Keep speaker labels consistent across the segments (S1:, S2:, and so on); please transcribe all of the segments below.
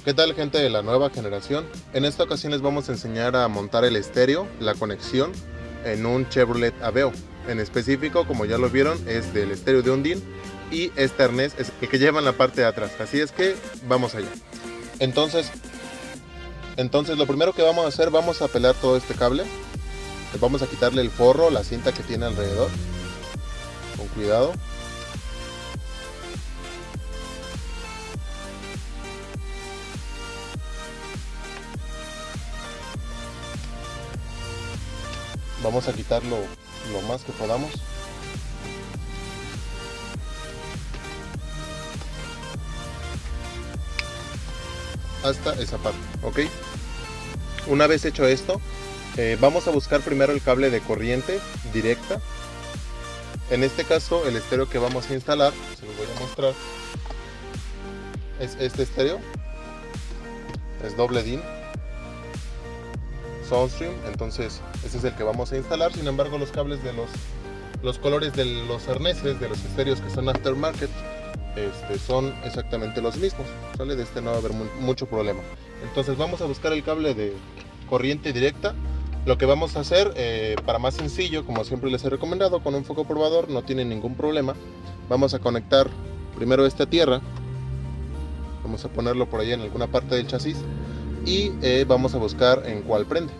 S1: ¿Qué tal, gente de la nueva generación? En esta ocasión les vamos a enseñar a montar el estéreo, la conexión en un Chevrolet Aveo. En específico, como ya lo vieron, es del estéreo de Undine y este arnés es el que lleva en la parte de atrás. Así es que vamos allá. Entonces lo primero que vamos a hacer, vamos a pelar todo este cable. Vamos a quitarle el forro, la cinta que tiene alrededor. Con cuidado. Vamos a quitarlo lo más que podamos. Hasta esa parte, ¿ok? Una vez hecho esto, vamos a buscar primero el cable de corriente directa. En este caso, el estéreo que vamos a instalar, se los voy a mostrar, es este estéreo. Es doble DIN Soundstream, entonces este es el que vamos a instalar. Sin embargo, los cables de los colores de los arneses de los estéreos que son aftermarket son exactamente los mismos, ¿sale? De este no va a haber mucho problema. Entonces vamos a buscar el cable de corriente directa. Lo que vamos a hacer, para más sencillo, como siempre les he recomendado, con un foco probador no tiene ningún problema. Vamos a conectar primero esta tierra, vamos a ponerlo por ahí en alguna parte del chasis y vamos a buscar en cuál prende.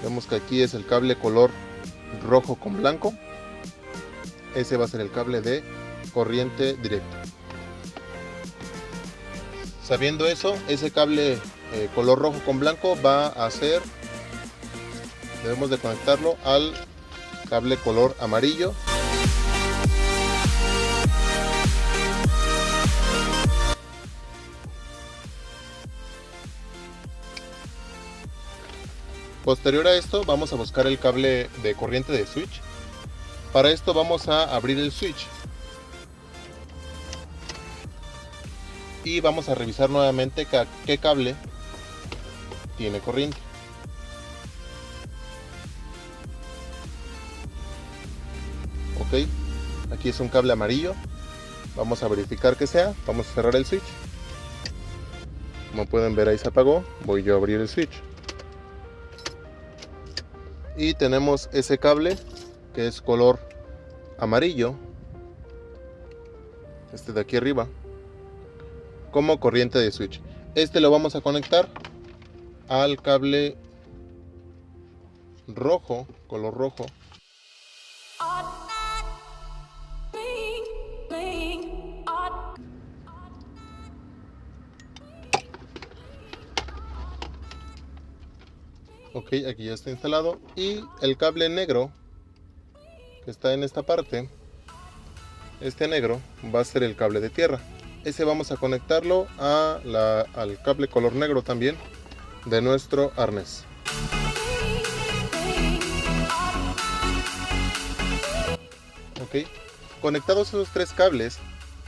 S1: Vemos que aquí es el cable color rojo con blanco. Ese va a ser el cable de corriente directa. Sabiendo eso, ese cable color rojo con blanco va a ser, debemos de conectarlo al cable color amarillo. Posterior a esto, vamos a buscar el cable de corriente de switch. Para esto vamos a abrir el switch y vamos a revisar nuevamente qué cable tiene corriente. Ok, aquí es un cable amarillo. Vamos a verificar que sea. Vamos a cerrar el switch. Como pueden ver, ahí se apagó. Voy yo a abrir el switch. Y tenemos ese cable que es color amarillo, este de aquí arriba, como corriente de switch. Este lo vamos a conectar al cable rojo, color rojo, ok, aquí ya está instalado. Y el cable negro que está en esta parte, este negro va a ser el cable de tierra. Ese vamos a conectarlo al cable color negro también de nuestro arnés. Ok, conectados esos tres cables,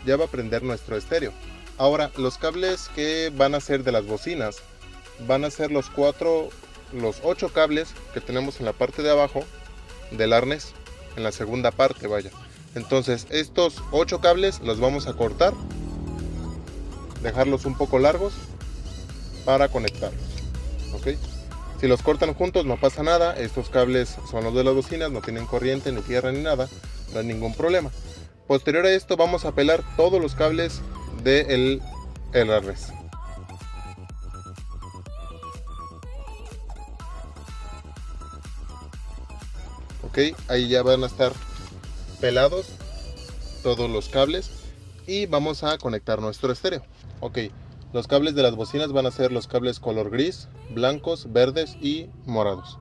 S1: ya va a prender nuestro estéreo. Ahora, los cables que van a ser de las bocinas van a ser los 8 cables que tenemos en la parte de abajo del arnés, en la segunda parte, vaya. Entonces estos 8 cables los vamos a cortar, dejarlos un poco largos para conectarlos, ok. Si los cortan juntos no pasa nada, estos cables son los de las bocinas, no tienen corriente ni tierra ni nada, no hay ningún problema. Posterior a esto vamos a pelar todos los cables del arnés. Ok, ahí ya van a estar pelados todos los cables y vamos a conectar nuestro estéreo. Ok, los cables de las bocinas van a ser los cables color gris, blancos, verdes y morados.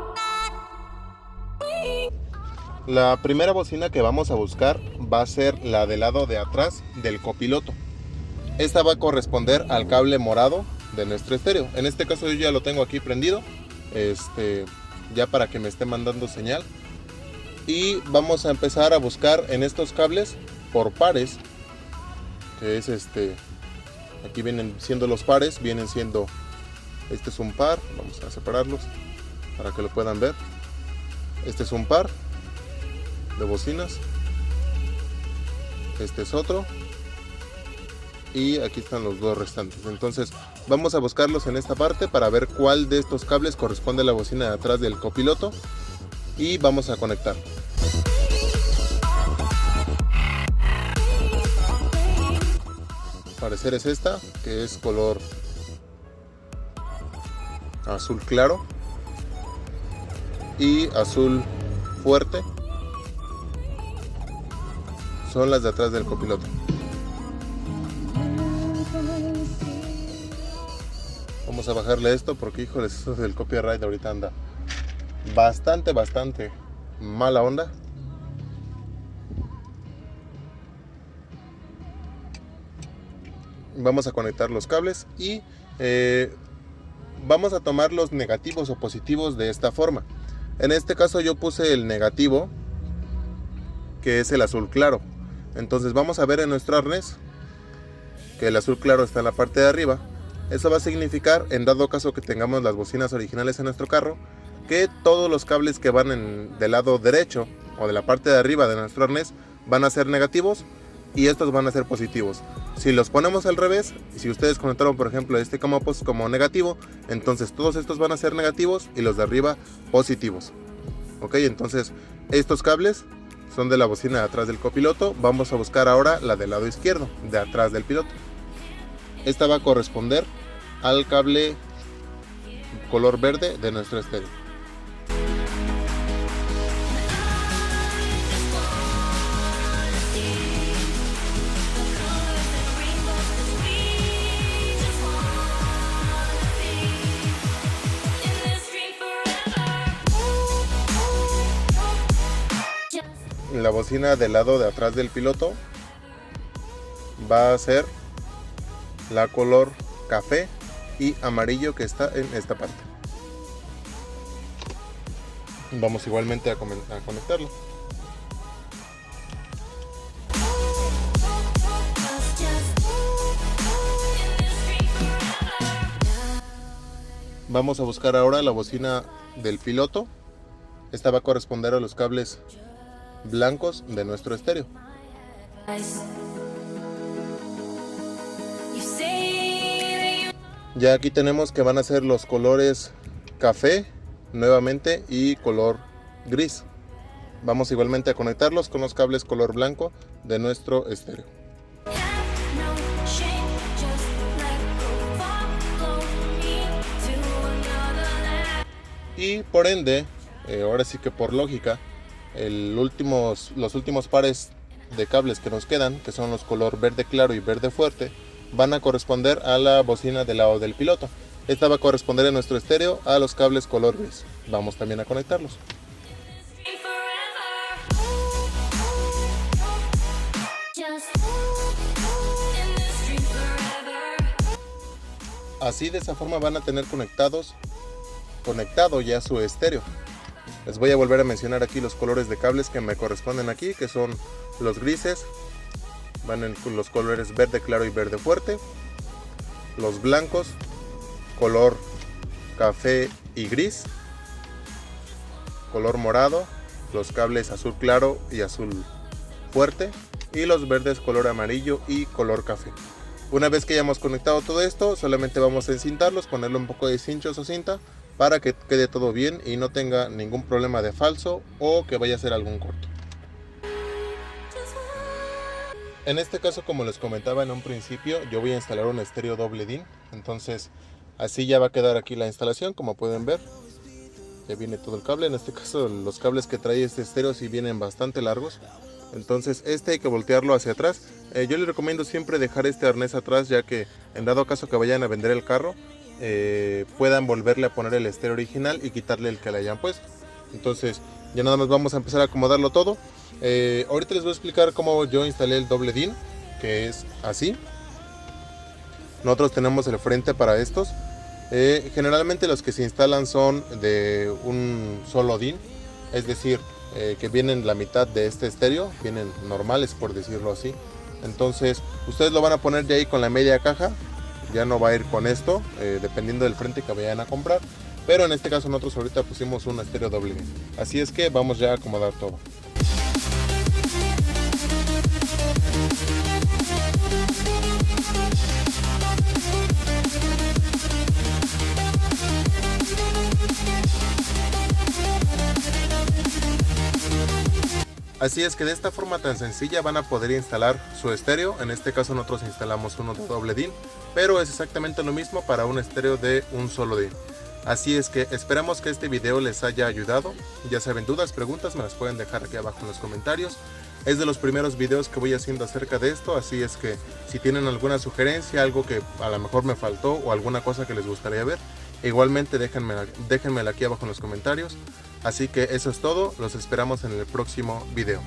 S1: La primera bocina que vamos a buscar va a ser la del lado de atrás del copiloto. Esta va a corresponder al cable morado de nuestro estéreo. En este caso yo ya lo tengo aquí prendido, ya para que me esté mandando señal. Y vamos a empezar a buscar en estos cables por pares, que es aquí vienen siendo los pares, vienen siendo, este es un par, vamos a separarlos para que lo puedan ver. Este es un par de bocinas, este es otro, y aquí están los dos restantes. Entonces vamos a buscarlos en esta parte para ver cuál de estos cables corresponde a la bocina de atrás del copiloto y vamos a conectar. Al parecer es esta, que es color azul claro y azul fuerte. Son las de atrás del copiloto. Vamos a bajarle esto porque, híjoles, eso del copyright ahorita anda bastante mala onda. Vamos a conectar los cables y vamos a tomar los negativos o positivos de esta forma. En este caso yo puse el negativo, que es el azul claro. Entonces vamos a ver en nuestro arnés que el azul claro está en la parte de arriba. Eso va a significar, en dado caso que tengamos las bocinas originales en nuestro carro, que todos los cables que van del lado derecho o de la parte de arriba de nuestro arnés van a ser negativos y estos van a ser positivos. Si los ponemos al revés, si ustedes conectaron por ejemplo este como negativo, entonces todos estos van a ser negativos y los de arriba positivos. Ok, entonces estos cables son de la bocina de atrás del copiloto. Vamos a buscar ahora la del lado izquierdo, de atrás del piloto. Esta va a corresponder al cable color verde de nuestro estéreo. La bocina del lado de atrás del piloto va a ser la color café y amarillo que está en esta parte. Vamos igualmente a conectarlo. Vamos a buscar ahora la bocina del piloto. Esta va a corresponder a los cables blancos de nuestro estéreo. Ya aquí tenemos que van a ser los colores café nuevamente y color gris. Vamos igualmente a conectarlos con los cables color blanco de nuestro estéreo. Y por ende, ahora sí que por lógica, los últimos pares de cables que nos quedan, que son los color verde claro y verde fuerte, van a corresponder a la bocina del lado del piloto. Esta va a corresponder en nuestro estéreo a los cables color gris. Vamos también a conectarlos. Así, de esa forma van a tener conectado ya su estéreo. Les voy a volver a mencionar aquí los colores de cables que me corresponden aquí, que son los grises, van en los colores verde claro y verde fuerte, los blancos, color café y gris, color morado, los cables azul claro y azul fuerte, y los verdes color amarillo y color café. Una vez que hayamos conectado todo esto, solamente vamos a encintarlos, ponerle un poco de cinchos o cinta para que quede todo bien y no tenga ningún problema de falso o que vaya a ser algún corto. En este caso, como les comentaba en un principio, yo voy a instalar un estéreo doble DIN. Entonces así ya va a quedar aquí la instalación. Como pueden ver, ya viene todo el cable. En este caso los cables que trae este estéreo sí vienen bastante largos. Entonces este hay que voltearlo hacia atrás. Yo les recomiendo siempre dejar este arnés atrás, ya que en dado caso que vayan a vender el carro, puedan volverle a poner el estéreo original y quitarle el que le hayan puesto. Entonces ya nada más vamos a empezar a acomodarlo todo. Ahorita les voy a explicar cómo yo instalé el doble DIN, que es así. Nosotros tenemos el frente para estos. Generalmente los que se instalan son de un solo DIN, es decir, que vienen la mitad de este estéreo, vienen normales por decirlo así. Entonces ustedes lo van a poner ya ahí con la media caja, ya no va a ir con esto, dependiendo del frente que vayan a comprar. Pero en este caso nosotros ahorita pusimos un estéreo doble DIN. Así es que vamos ya a acomodar todo. Así es que de esta forma tan sencilla van a poder instalar su estéreo. En este caso nosotros instalamos uno de doble DIN, pero es exactamente lo mismo para un estéreo de un solo DIN. Así es que esperamos que este video les haya ayudado. Ya saben, dudas, preguntas, me las pueden dejar aquí abajo en los comentarios. Es de los primeros videos que voy haciendo acerca de esto, así es que si tienen alguna sugerencia, algo que a lo mejor me faltó o alguna cosa que les gustaría ver, igualmente déjenmela aquí abajo en los comentarios. Así que eso es todo, los esperamos en el próximo video.